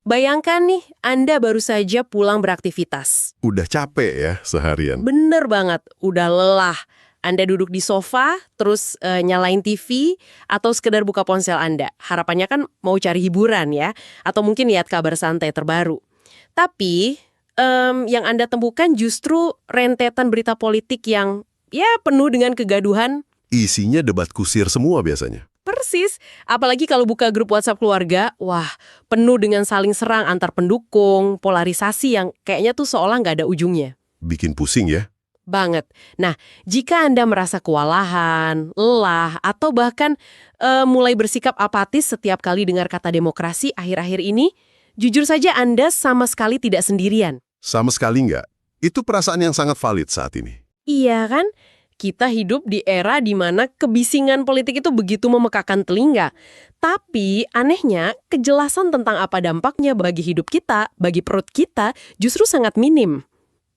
Bayangkan nih, Anda baru saja pulang beraktivitas. Udah capek ya seharian. Bener banget, udah lelah. Anda duduk di sofa, terus nyalain TV, atau sekedar buka ponsel Anda. Harapannya kan mau cari hiburan ya, atau mungkin lihat kabar santai terbaru. Tapi, yang Anda temukan justru rentetan berita politik yang ya penuh dengan kegaduhan. Isinya debat kusir semua biasanya. Persis, apalagi kalau buka grup WhatsApp keluarga, wah penuh dengan saling serang antar pendukung, polarisasi yang kayaknya tuh seolah nggak ada ujungnya. Bikin pusing ya. Banget. Nah, jika Anda merasa kewalahan, lelah, atau bahkan mulai bersikap apatis setiap kali dengar kata demokrasi akhir-akhir ini, jujur saja Anda sama sekali tidak sendirian. Sama sekali nggak. Itu perasaan yang sangat valid saat ini. Iya kan? Kita hidup di era di mana kebisingan politik itu begitu memekakan telinga. Tapi anehnya, kejelasan tentang apa dampaknya bagi hidup kita, bagi perut kita, justru sangat minim.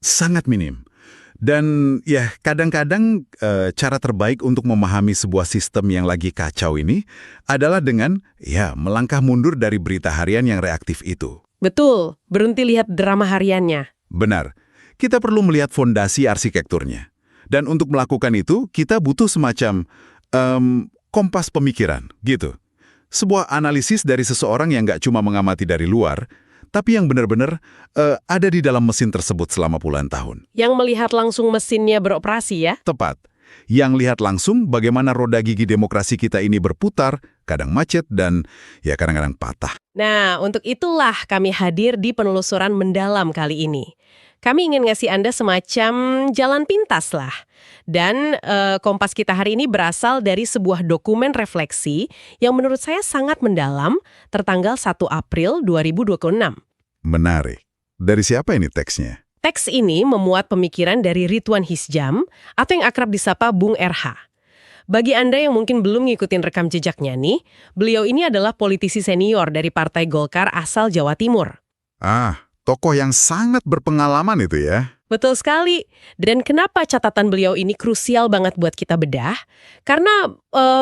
Sangat minim. Dan ya kadang-kadang cara terbaik untuk memahami sebuah sistem yang lagi kacau ini adalah dengan melangkah mundur dari berita harian yang reaktif itu. Betul, berhenti lihat drama hariannya. Benar, kita perlu melihat fondasi arsitekturnya. Dan untuk melakukan itu, kita butuh semacam kompas pemikiran, gitu. Sebuah analisis dari seseorang yang nggak cuma mengamati dari luar, tapi yang benar-benar ada di dalam mesin tersebut selama puluhan tahun. Yang melihat langsung mesinnya beroperasi ya? Tepat. Yang lihat langsung bagaimana roda gigi demokrasi kita ini berputar, kadang macet dan ya kadang-kadang patah. Nah, untuk itulah kami hadir di penelusuran mendalam kali ini. Kami ingin ngasih Anda semacam jalan pintas lah. Dan kompas kita hari ini berasal dari sebuah dokumen refleksi yang menurut saya sangat mendalam, tertanggal 1 April 2026. Menarik. Dari siapa ini teksnya? Teks ini memuat pemikiran dari Ridwan Hisjam, atau yang akrab disapa Bung RH. Bagi Anda yang mungkin belum ngikutin rekam jejaknya nih, beliau ini adalah politisi senior dari Partai Golkar asal Jawa Timur. Tokoh yang sangat berpengalaman itu ya. Betul sekali. Dan kenapa catatan beliau ini krusial banget buat kita bedah? Karena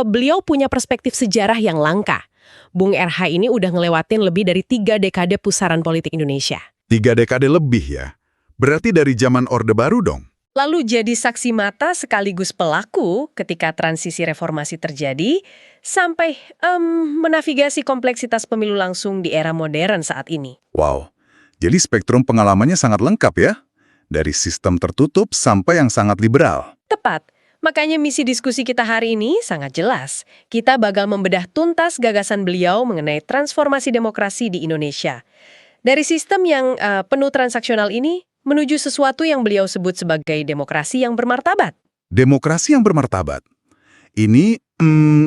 beliau punya perspektif sejarah yang langka. Bung RH ini udah ngelewatin lebih dari 3 dekade pusaran politik Indonesia. 3 dekade lebih ya? Berarti dari zaman Orde Baru dong? Lalu jadi saksi mata sekaligus pelaku ketika transisi reformasi terjadi, sampai menavigasi kompleksitas pemilu langsung di era modern saat ini. Wow. Jadi spektrum pengalamannya sangat lengkap ya? Dari sistem tertutup sampai yang sangat liberal. Tepat. Makanya misi diskusi kita hari ini sangat jelas. Kita bakal membedah tuntas gagasan beliau mengenai transformasi demokrasi di Indonesia. Dari sistem yang penuh transaksional ini, menuju sesuatu yang beliau sebut sebagai demokrasi yang bermartabat. Demokrasi yang bermartabat. Ini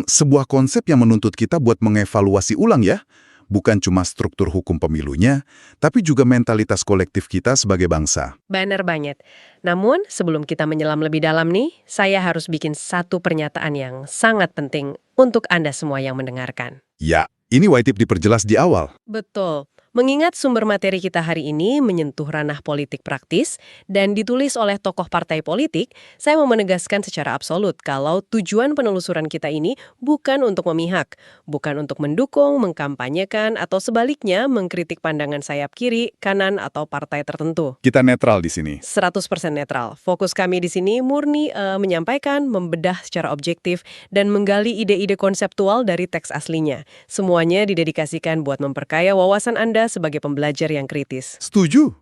sebuah konsep yang menuntut kita buat mengevaluasi ulang ya. Bukan cuma struktur hukum pemilunya, tapi juga mentalitas kolektif kita sebagai bangsa. Benar banget. Namun, sebelum kita menyelam lebih dalam nih, saya harus bikin satu pernyataan yang sangat penting untuk Anda semua yang mendengarkan. Ya, ini wajib diperjelas di awal. Betul. Mengingat sumber materi kita hari ini menyentuh ranah politik praktis dan ditulis oleh tokoh partai politik, saya mau menegaskan secara absolut kalau tujuan penelusuran kita ini bukan untuk memihak, bukan untuk mendukung, mengkampanyekan, atau sebaliknya mengkritik pandangan sayap kiri, kanan, atau partai tertentu. Kita netral di sini. 100% netral. Fokus kami di sini murni menyampaikan, membedah secara objektif, dan menggali ide-ide konseptual dari teks aslinya. Semuanya didedikasikan buat memperkaya wawasan Anda sebagai pembelajar yang kritis. Setuju.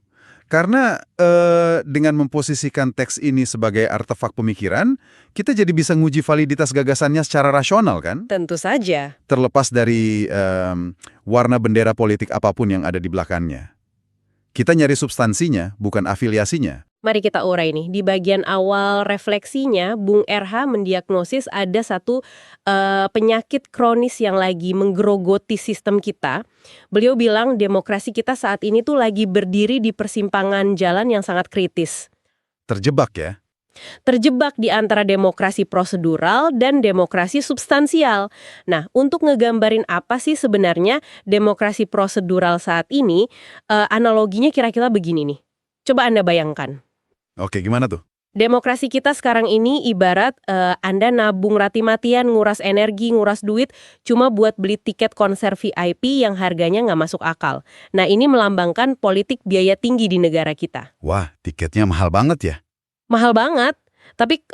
Karena dengan memposisikan teks ini sebagai artefak pemikiran, kita jadi bisa nguji validitas gagasannya secara rasional kan? Tentu saja. Terlepas dari warna bendera politik apapun yang ada di belakangnya. Kita nyari substansinya, bukan afiliasinya. Mari kita urai nih. Di bagian awal refleksinya, Bung RH mendiagnosis ada satu penyakit kronis yang lagi menggerogoti sistem kita. Beliau bilang demokrasi kita saat ini tuh lagi berdiri di persimpangan jalan yang sangat kritis. Terjebak ya? Terjebak di antara demokrasi prosedural dan demokrasi substansial. Nah, untuk ngegambarin apa sih sebenarnya demokrasi prosedural saat ini, analoginya kira-kira begini nih. Coba Anda bayangkan. Oke, gimana tuh? Demokrasi kita sekarang ini ibarat Anda nabung mati-matian, nguras energi, nguras duit, cuma buat beli tiket konser VIP yang harganya nggak masuk akal. Nah, ini melambangkan politik biaya tinggi di negara kita. Wah, tiketnya mahal banget ya. Mahal banget. Tapi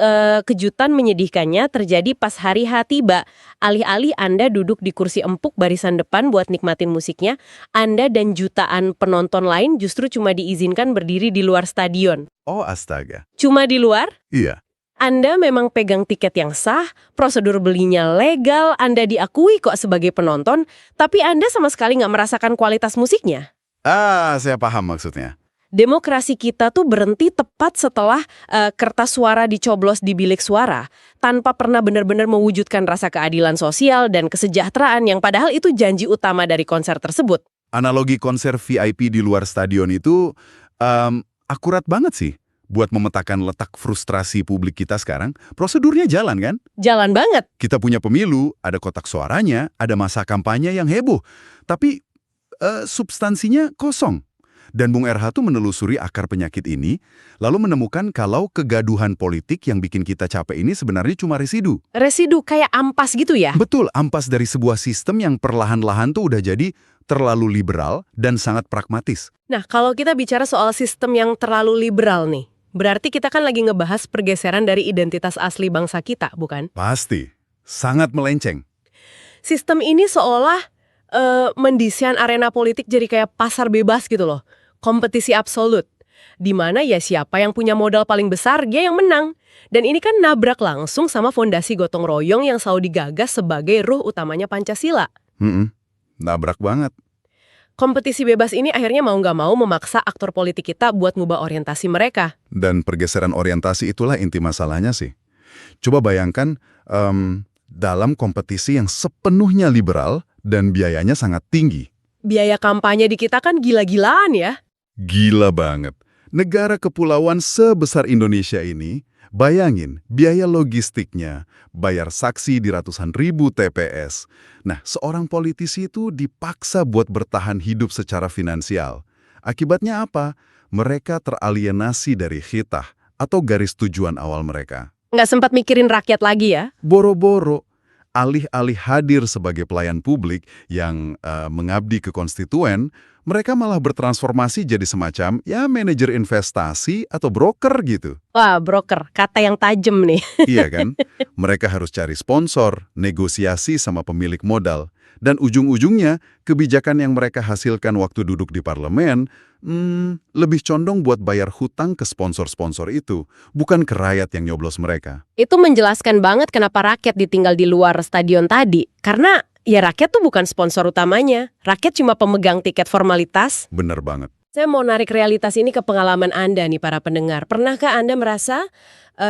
kejutan menyedihkannya terjadi pas hari H tiba. Alih-alih Anda duduk di kursi empuk barisan depan buat nikmatin musiknya, Anda dan jutaan penonton lain justru cuma diizinkan berdiri di luar stadion. Oh, astaga. Cuma di luar? Iya. Anda memang pegang tiket yang sah, prosedur belinya legal, Anda diakui kok sebagai penonton, tapi Anda sama sekali nggak merasakan kualitas musiknya. Saya paham maksudnya. Demokrasi kita tuh berhenti tepat setelah kertas suara dicoblos di bilik suara, tanpa pernah benar-benar mewujudkan rasa keadilan sosial dan kesejahteraan yang padahal itu janji utama dari konser tersebut. Analogi konser VIP di luar stadion itu akurat banget sih. Buat memetakan letak frustrasi publik kita sekarang, prosedurnya jalan kan? Jalan banget. Kita punya pemilu, ada kotak suaranya, ada masa kampanye yang heboh. Tapi substansinya kosong. Dan Bung RH tuh menelusuri akar penyakit ini, lalu menemukan kalau kegaduhan politik yang bikin kita capek ini sebenarnya cuma residu. Residu kayak ampas gitu ya? Betul, ampas dari sebuah sistem yang perlahan-lahan tuh udah jadi terlalu liberal dan sangat pragmatis. Nah, kalau kita bicara soal sistem yang terlalu liberal nih, berarti kita kan lagi ngebahas pergeseran dari identitas asli bangsa kita, bukan? Pasti, sangat melenceng. Sistem ini seolah mendesain arena politik jadi kayak pasar bebas gitu loh. Kompetisi absolut. Di mana ya siapa yang punya modal paling besar, dia yang menang. Dan ini kan nabrak langsung sama fondasi gotong royong yang selalu digagas sebagai ruh utamanya Pancasila. Nabrak banget. Kompetisi bebas ini akhirnya mau nggak mau memaksa aktor politik kita buat ngubah orientasi mereka. Dan pergeseran orientasi itulah inti masalahnya sih. Coba bayangkan dalam kompetisi yang sepenuhnya liberal dan biayanya sangat tinggi. Biaya kampanye di kita kan gila-gilaan ya. Gila banget. Negara kepulauan sebesar Indonesia ini, bayangin biaya logistiknya, bayar saksi di ratusan ribu TPS. Nah, seorang politisi itu dipaksa buat bertahan hidup secara finansial. Akibatnya apa? Mereka teralienasi dari khitah atau garis tujuan awal mereka. Nggak sempat mikirin rakyat lagi ya? Boro-boro. Alih-alih hadir sebagai pelayan publik yang mengabdi ke konstituen, mereka malah bertransformasi jadi semacam manajer investasi atau broker gitu. Wah, broker, kata yang tajam nih. Iya kan? Mereka harus cari sponsor, negosiasi sama pemilik modal. Dan ujung-ujungnya, kebijakan yang mereka hasilkan waktu duduk di parlemen lebih condong buat bayar hutang ke sponsor-sponsor itu, bukan ke rakyat yang nyoblos mereka. Itu menjelaskan banget kenapa rakyat ditinggal di luar stadion tadi. Karena ya rakyat tuh bukan sponsor utamanya. Rakyat cuma pemegang tiket formalitas. Bener banget. Saya mau narik realitas ini ke pengalaman Anda nih para pendengar. Pernahkah Anda merasa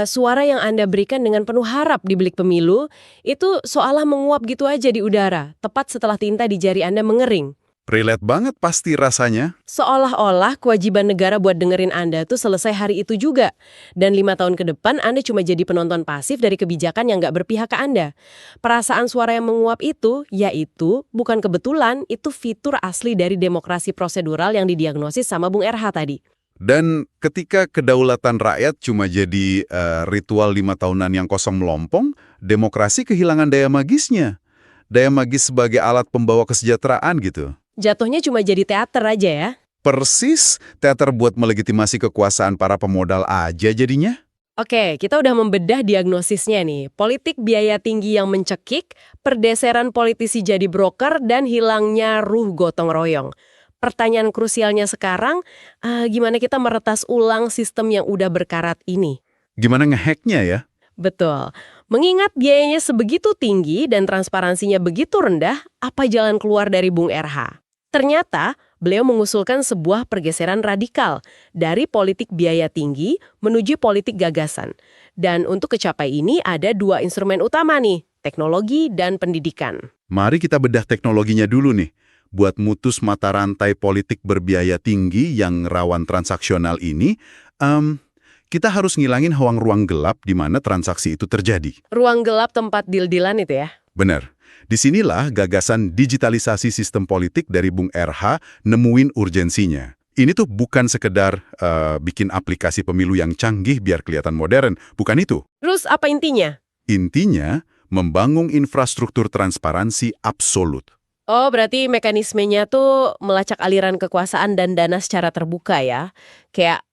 suara yang Anda berikan dengan penuh harap di bilik pemilu itu seolah menguap gitu aja di udara, tepat setelah tinta di jari Anda mengering? Relate banget pasti rasanya. Seolah-olah kewajiban negara buat dengerin Anda tuh selesai hari itu juga. Dan 5 tahun ke depan Anda cuma jadi penonton pasif dari kebijakan yang nggak berpihak ke Anda. Perasaan suara yang menguap itu, yaitu bukan kebetulan, itu fitur asli dari demokrasi prosedural yang didiagnosis sama Bung RH tadi. Dan ketika kedaulatan rakyat cuma jadi ritual 5 tahunan yang kosong melompong, demokrasi kehilangan daya magisnya. Daya magis sebagai alat pembawa kesejahteraan gitu. Jatuhnya cuma jadi teater aja ya? Persis, teater buat melegitimasi kekuasaan para pemodal aja jadinya. Oke, kita udah membedah diagnosisnya nih. Politik biaya tinggi yang mencekik, perdeseran politisi jadi broker, dan hilangnya ruh gotong royong. Pertanyaan krusialnya sekarang, gimana kita meretas ulang sistem yang udah berkarat ini? Gimana ngehacknya ya? Betul. Mengingat biayanya sebegitu tinggi dan transparansinya begitu rendah, apa jalan keluar dari Bung RH? Ternyata, beliau mengusulkan sebuah pergeseran radikal dari politik biaya tinggi menuju politik gagasan. Dan untuk kecapai ini ada 2 instrumen utama nih, teknologi dan pendidikan. Mari kita bedah teknologinya dulu nih. Buat mutus mata rantai politik berbiaya tinggi yang rawan transaksional ini, kita harus ngilangin ruang gelap di mana transaksi itu terjadi. Ruang gelap tempat deal-dealan itu ya? Benar. Disinilah gagasan digitalisasi sistem politik dari Bung RH nemuin urgensinya. ini tuh bukan sekedar bikin aplikasi pemilu yang canggih biar kelihatan modern, bukan itu. Terus apa intinya? Intinya, membangun infrastruktur transparansi absolut. Oh, berarti mekanismenya tuh melacak aliran kekuasaan dan dana secara terbuka ya. Kayak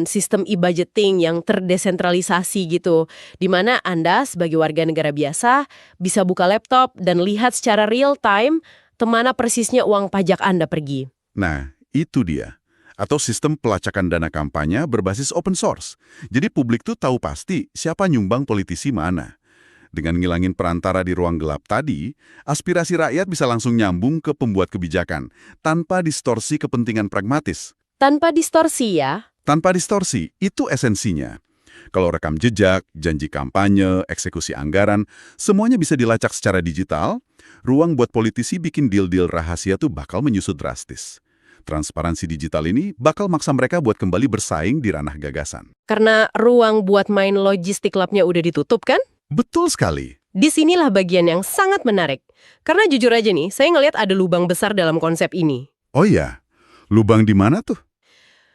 sistem e-budgeting yang terdesentralisasi gitu. Di mana Anda sebagai warga negara biasa bisa buka laptop dan lihat secara real time kemana persisnya uang pajak Anda pergi. Nah, itu dia. Atau sistem pelacakan dana kampanye berbasis open source. Jadi publik tuh tahu pasti siapa nyumbang politisi mana. Dengan ngilangin perantara di ruang gelap tadi, aspirasi rakyat bisa langsung nyambung ke pembuat kebijakan, tanpa distorsi kepentingan pragmatis. Tanpa distorsi ya? Tanpa distorsi, itu esensinya. Kalau rekam jejak, janji kampanye, eksekusi anggaran, semuanya bisa dilacak secara digital, ruang buat politisi bikin deal-deal rahasia tuh bakal menyusut drastis. Transparansi digital ini bakal maksa mereka buat kembali bersaing di ranah gagasan. Karena ruang buat main logistik labnya udah ditutup kan? Betul sekali. Disinilah bagian yang sangat menarik. Karena jujur aja nih, saya ngelihat ada lubang besar dalam konsep ini. Oh iya, lubang di mana tuh?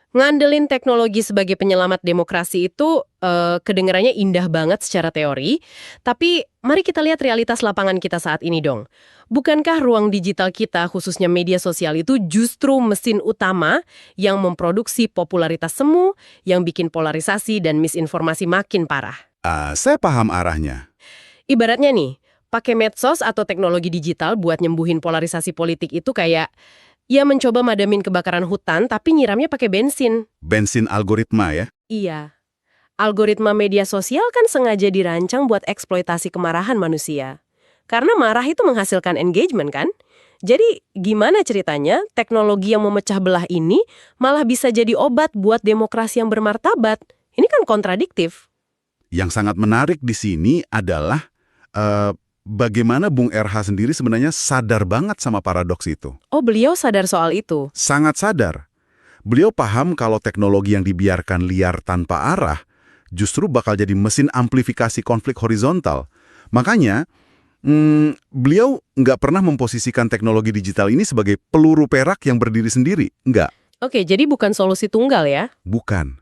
Ngandelin teknologi sebagai penyelamat demokrasi itu kedengarannya indah banget secara teori, tapi mari kita lihat realitas lapangan kita saat ini dong. Bukankah ruang digital kita, khususnya media sosial itu justru mesin utama yang memproduksi popularitas semu, yang bikin polarisasi dan misinformasi makin parah? Saya paham arahnya. Ibaratnya nih, pakai medsos atau teknologi digital buat nyembuhin polarisasi politik itu kayak ya mencoba madamin kebakaran hutan tapi nyiramnya pakai bensin. Bensin algoritma ya? Iya. Algoritma media sosial kan sengaja dirancang buat eksploitasi kemarahan manusia. Karena marah itu menghasilkan engagement kan? Jadi gimana ceritanya teknologi yang memecah belah ini malah bisa jadi obat buat demokrasi yang bermartabat? Ini kan kontradiktif. Yang sangat menarik di sini adalah bagaimana Bung RH sendiri sebenarnya sadar banget sama paradoks itu. Oh, beliau sadar soal itu? Sangat sadar. Beliau paham kalau teknologi yang dibiarkan liar tanpa arah justru bakal jadi mesin amplifikasi konflik horizontal. Makanya, beliau nggak pernah memposisikan teknologi digital ini sebagai peluru perak yang berdiri sendiri. Nggak. Oke, jadi bukan solusi tunggal ya? Bukan.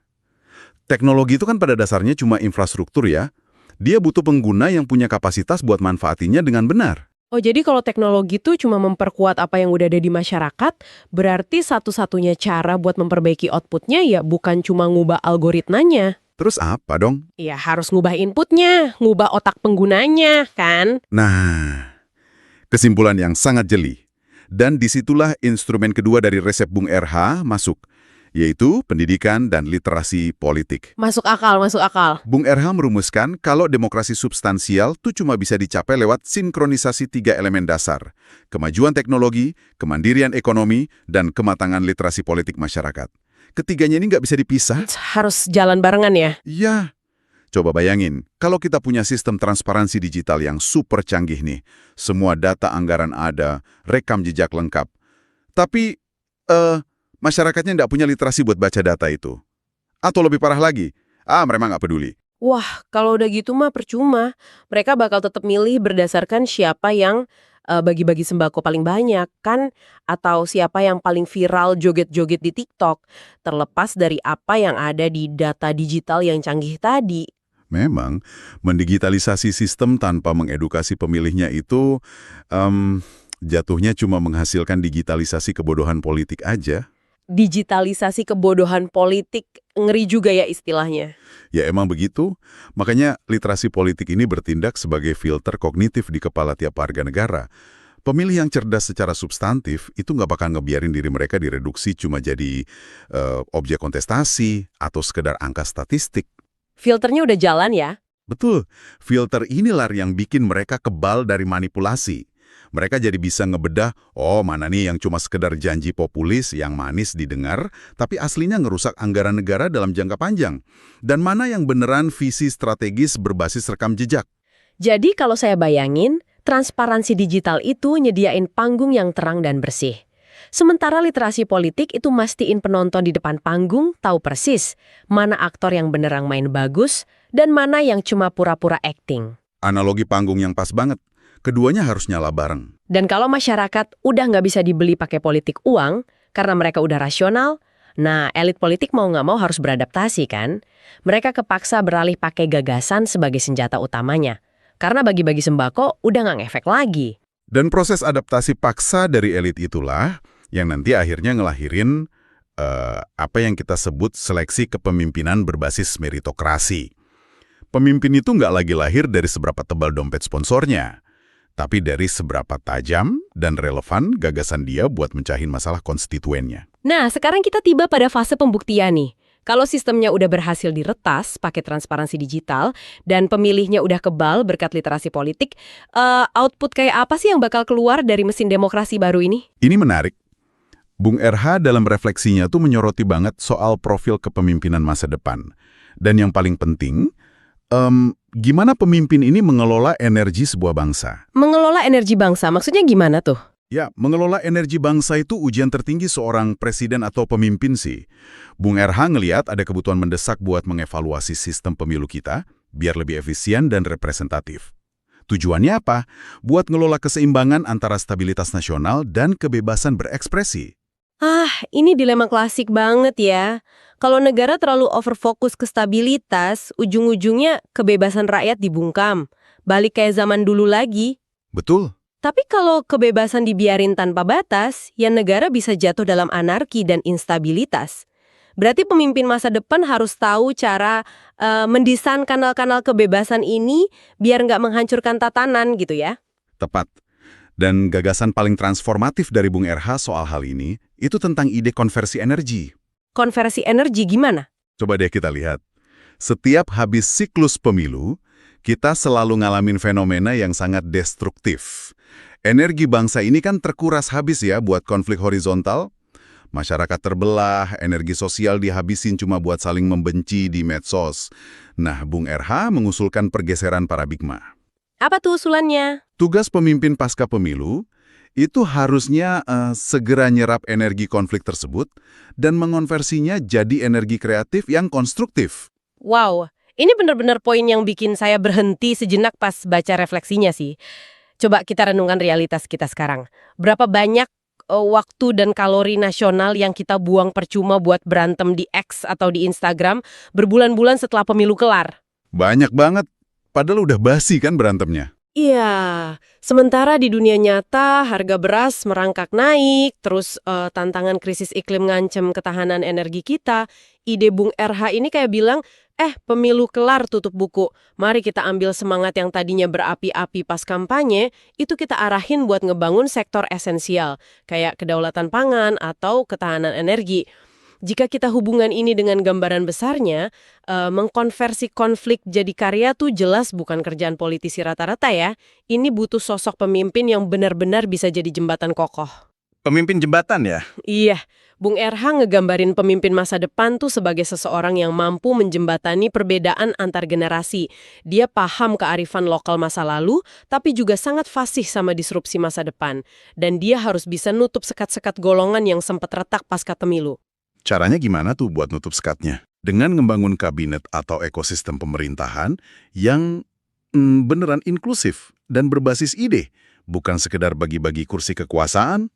Teknologi itu kan pada dasarnya cuma infrastruktur ya. Dia butuh pengguna yang punya kapasitas buat manfaatinya dengan benar. Oh, jadi kalau teknologi itu cuma memperkuat apa yang udah ada di masyarakat, berarti satu-satunya cara buat memperbaiki outputnya ya bukan cuma ngubah algoritmanya. Terus apa dong? Ya harus ngubah inputnya, ngubah otak penggunanya, kan? Nah, kesimpulan yang sangat jeli. Dan disitulah instrumen kedua dari resep Bung RH masuk, yaitu pendidikan dan literasi politik. Masuk akal, masuk akal. Bung RH merumuskan kalau demokrasi substansial tuh cuma bisa dicapai lewat sinkronisasi 3 elemen dasar. Kemajuan teknologi, kemandirian ekonomi, dan kematangan literasi politik masyarakat. Ketiganya ini nggak bisa dipisah. Harus jalan barengan ya? Iya. Coba bayangin, kalau kita punya sistem transparansi digital yang super canggih nih, semua data anggaran ada, rekam jejak lengkap. Tapi, masyarakatnya nggak punya literasi buat baca data itu. Atau lebih parah lagi, mereka nggak peduli. Wah, kalau udah gitu mah percuma. Mereka bakal tetap milih berdasarkan siapa yang bagi-bagi sembako paling banyak, kan? Atau siapa yang paling viral joget-joget di TikTok. Terlepas dari apa yang ada di data digital yang canggih tadi. Memang, mendigitalisasi sistem tanpa mengedukasi pemilihnya itu jatuhnya cuma menghasilkan digitalisasi kebodohan politik aja. Digitalisasi kebodohan politik, ngeri juga ya istilahnya. Ya emang begitu, makanya literasi politik ini bertindak sebagai filter kognitif di kepala tiap warga negara. Pemilih yang cerdas secara substantif itu nggak bakal ngebiarin diri mereka direduksi cuma jadi objek kontestasi atau sekedar angka statistik. Filternya udah jalan ya? Betul, filter inilah yang bikin mereka kebal dari manipulasi. Mereka jadi bisa ngebedah, mana nih yang cuma sekedar janji populis yang manis didengar, tapi aslinya ngerusak anggaran negara dalam jangka panjang. Dan mana yang beneran visi strategis berbasis rekam jejak. Jadi kalau saya bayangin, transparansi digital itu nyediain panggung yang terang dan bersih. Sementara literasi politik itu mastiin penonton di depan panggung tahu persis mana aktor yang beneran main bagus dan mana yang cuma pura-pura acting. Analogi panggung yang pas banget. Keduanya harus nyala bareng. Dan kalau masyarakat udah nggak bisa dibeli pakai politik uang, Karena mereka udah rasional, nah elit politik mau nggak mau harus beradaptasi kan? Mereka kepaksa beralih pakai gagasan sebagai senjata utamanya. Karena bagi-bagi sembako udah nggak ngefek lagi. Dan proses adaptasi paksa dari elit itulah yang nanti akhirnya ngelahirin apa yang kita sebut seleksi kepemimpinan berbasis meritokrasi. Pemimpin itu nggak lagi lahir dari seberapa tebal dompet sponsornya, tapi dari seberapa tajam dan relevan gagasan dia buat mencahin masalah konstituennya. Nah, sekarang kita tiba pada fase pembuktian nih. Kalau sistemnya udah berhasil diretas pakai transparansi digital dan pemilihnya udah kebal berkat literasi politik, output kayak apa sih yang bakal keluar dari mesin demokrasi baru ini? Ini menarik. Bung RH dalam refleksinya tuh menyoroti banget soal profil kepemimpinan masa depan. Dan yang paling penting, gimana pemimpin ini mengelola energi sebuah bangsa. Mengelola energi bangsa, maksudnya gimana tuh? Ya, mengelola energi bangsa itu ujian tertinggi seorang presiden atau pemimpin sih. Bung RH ngelihat ada kebutuhan mendesak buat mengevaluasi sistem pemilu kita, biar lebih efisien dan representatif. Tujuannya apa? Buat ngelola keseimbangan antara stabilitas nasional dan kebebasan berekspresi. Ini dilema klasik banget ya. Kalau negara terlalu overfokus ke stabilitas, ujung-ujungnya kebebasan rakyat dibungkam. Balik kayak zaman dulu lagi. Betul. Tapi kalau kebebasan dibiarin tanpa batas, ya negara bisa jatuh dalam anarki dan instabilitas. Berarti pemimpin masa depan harus tahu cara mendesain kanal-kanal kebebasan ini biar nggak menghancurkan tatanan gitu ya. Tepat. Dan gagasan paling transformatif dari Bung RH soal hal ini, itu tentang ide konversi energi. Konversi energi gimana? Coba deh kita lihat. Setiap habis siklus pemilu, kita selalu ngalamin fenomena yang sangat destruktif. Energi bangsa ini kan terkuras habis ya buat konflik horizontal. Masyarakat terbelah, energi sosial dihabisin cuma buat saling membenci di medsos. Nah, Bung RH mengusulkan pergeseran paradigma. Apa tuh usulannya? Tugas pemimpin pasca pemilu itu harusnya segera nyerap energi konflik tersebut dan mengonversinya jadi energi kreatif yang konstruktif. Wow, ini benar-benar poin yang bikin saya berhenti sejenak pas baca refleksinya sih. Coba kita renungkan realitas kita sekarang. Berapa banyak waktu dan kalori nasional yang kita buang percuma buat berantem di X atau di Instagram berbulan-bulan setelah pemilu kelar? Banyak banget. Padahal udah basi kan berantemnya. Iya, sementara di dunia nyata harga beras merangkak naik, terus tantangan krisis iklim ngancem ketahanan energi kita, ide Bung RH ini kayak bilang, pemilu kelar tutup buku, mari kita ambil semangat yang tadinya berapi-api pas kampanye, itu kita arahin buat ngebangun sektor esensial, kayak kedaulatan pangan atau ketahanan energi. Jika kita hubungan ini dengan gambaran besarnya, mengkonversi konflik jadi karya tuh jelas bukan kerjaan politisi rata-rata ya. Ini butuh sosok pemimpin yang benar-benar bisa jadi jembatan kokoh. Pemimpin jembatan ya? Iya, Bung RH ngegambarin pemimpin masa depan tuh sebagai seseorang yang mampu menjembatani perbedaan antar generasi. Dia paham kearifan lokal masa lalu, tapi juga sangat fasih sama disrupsi masa depan. Dan dia harus bisa nutup sekat-sekat golongan yang sempat retak pasca pemilu. Caranya gimana tuh buat nutup sekatnya? Dengan membangun kabinet atau ekosistem pemerintahan yang beneran inklusif dan berbasis ide, bukan sekedar bagi-bagi kursi kekuasaan.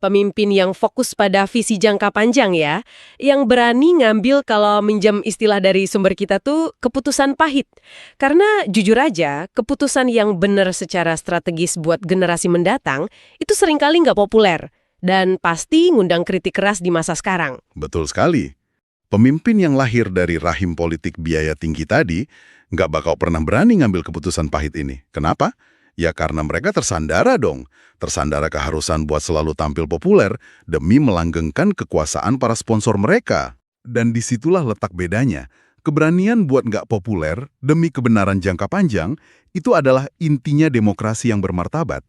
Pemimpin yang fokus pada visi jangka panjang ya, yang berani ngambil kalau minjam istilah dari sumber kita tuh keputusan pahit. Karena jujur aja, keputusan yang benar secara strategis buat generasi mendatang itu seringkali nggak populer. Dan pasti ngundang kritik keras di masa sekarang. Betul sekali. Pemimpin yang lahir dari rahim politik biaya tinggi tadi nggak bakal pernah berani ngambil keputusan pahit ini. Kenapa? Ya karena mereka tersandara dong. Tersandara keharusan buat selalu tampil populer demi melanggengkan kekuasaan para sponsor mereka. Dan disitulah letak bedanya. Keberanian buat nggak populer demi kebenaran jangka panjang itu adalah intinya demokrasi yang bermartabat.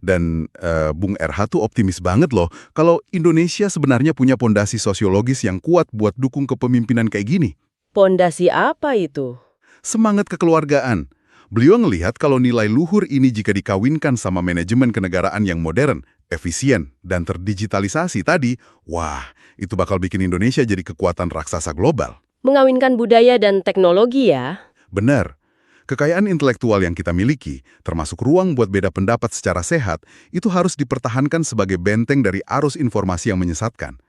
Dan Bung RH tuh optimis banget loh kalau Indonesia sebenarnya punya pondasi sosiologis yang kuat buat dukung kepemimpinan kayak gini. Pondasi apa itu? Semangat kekeluargaan. Beliau ngelihat kalau nilai luhur ini jika dikawinkan sama manajemen kenegaraan yang modern, efisien, dan terdigitalisasi tadi, wah, itu bakal bikin Indonesia jadi kekuatan raksasa global. Mengawinkan budaya dan teknologi ya? Benar. Kekayaan intelektual yang kita miliki, termasuk ruang buat beda pendapat secara sehat, itu harus dipertahankan sebagai benteng dari arus informasi yang menyesatkan.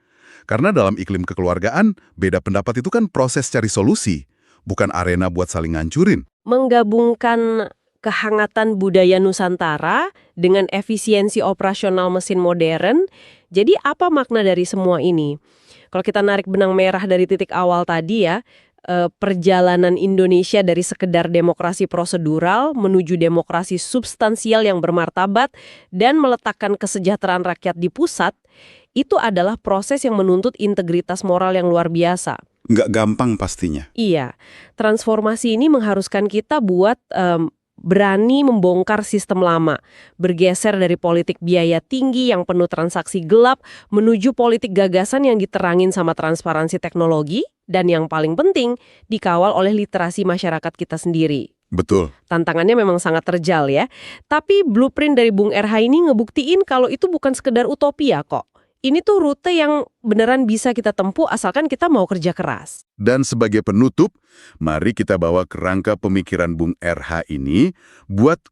Karena dalam iklim kekeluargaan, beda pendapat itu kan proses cari solusi, bukan arena buat saling ngancurin. Menggabungkan kehangatan budaya Nusantara dengan efisiensi operasional mesin modern, jadi apa makna dari semua ini? Kalau kita narik benang merah dari titik awal tadi ya, perjalanan Indonesia dari sekedar demokrasi prosedural menuju demokrasi substansial yang bermartabat dan meletakkan kesejahteraan rakyat di pusat, itu adalah proses yang menuntut integritas moral yang luar biasa. Nggak gampang pastinya. Iya, transformasi ini mengharuskan kita buat berani membongkar sistem lama, bergeser dari politik biaya tinggi yang penuh transaksi gelap menuju politik gagasan yang diterangin sama transparansi teknologi dan yang paling penting dikawal oleh literasi masyarakat kita sendiri. Betul. Tantangannya memang sangat terjal ya, tapi blueprint dari Bung RH ini ngebuktiin kalau itu bukan sekedar utopia kok. Ini tuh rute yang beneran bisa kita tempuh asalkan kita mau kerja keras. Dan sebagai penutup, mari kita bawa kerangka pemikiran Bung RH ini buat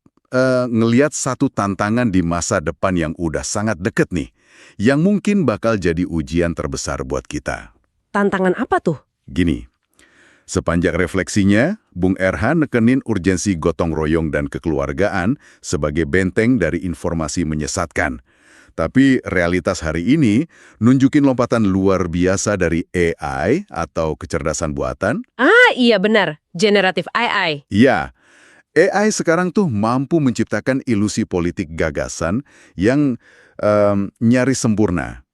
ngeliat satu tantangan di masa depan yang udah sangat deket nih, yang mungkin bakal jadi ujian terbesar buat kita. Tantangan apa tuh? Gini, sepanjang refleksinya, Bung RH nekenin urgensi gotong royong dan kekeluargaan sebagai benteng dari informasi menyesatkan. Tapi realitas hari ini nunjukin lompatan luar biasa dari AI atau kecerdasan buatan. Ah iya benar, generative AI. Iya, AI sekarang tuh mampu menciptakan ilusi politik gagasan yang nyaris sempurna.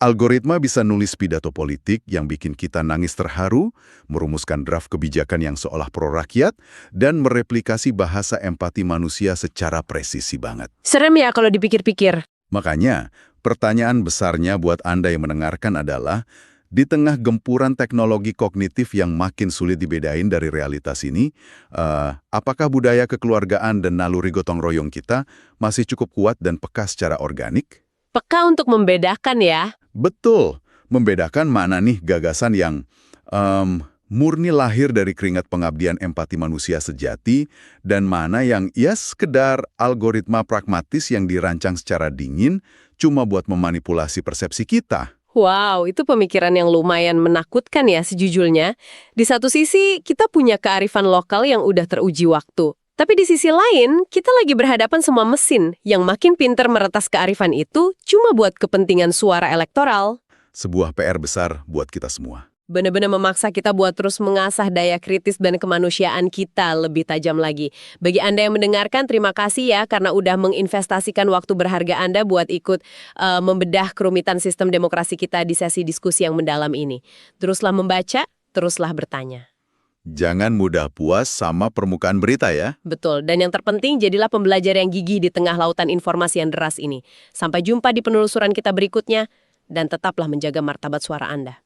Algoritma bisa nulis pidato politik yang bikin kita nangis terharu, merumuskan draft kebijakan yang seolah pro-rakyat, dan mereplikasi bahasa empati manusia secara presisi banget. Serem ya kalau dipikir-pikir. Makanya, pertanyaan besarnya buat Anda yang mendengarkan adalah, di tengah gempuran teknologi kognitif yang makin sulit dibedain dari realitas ini, apakah budaya kekeluargaan dan naluri gotong royong kita masih cukup kuat dan peka secara organik? Peka untuk membedakan ya. Betul, membedakan mana nih gagasan yang murni lahir dari keringat pengabdian empati manusia sejati, dan mana yang sekedar algoritma pragmatis yang dirancang secara dingin cuma buat memanipulasi persepsi kita. Wow, itu pemikiran yang lumayan menakutkan ya sejujurnya. Di satu sisi, kita punya kearifan lokal yang udah teruji waktu. Tapi di sisi lain, kita lagi berhadapan sama mesin yang makin pinter meretas kearifan itu cuma buat kepentingan suara elektoral. Sebuah PR besar buat kita semua. Benar-benar memaksa kita buat terus mengasah daya kritis dan kemanusiaan kita lebih tajam lagi. Bagi Anda yang mendengarkan, terima kasih ya karena udah menginvestasikan waktu berharga Anda buat ikut membedah kerumitan sistem demokrasi kita di sesi diskusi yang mendalam ini. Teruslah membaca, teruslah bertanya. Jangan mudah puas sama permukaan berita ya. Betul, dan yang terpenting jadilah pembelajar yang gigih di tengah lautan informasi yang deras ini. Sampai jumpa di penelusuran kita berikutnya, dan tetaplah menjaga martabat suara Anda.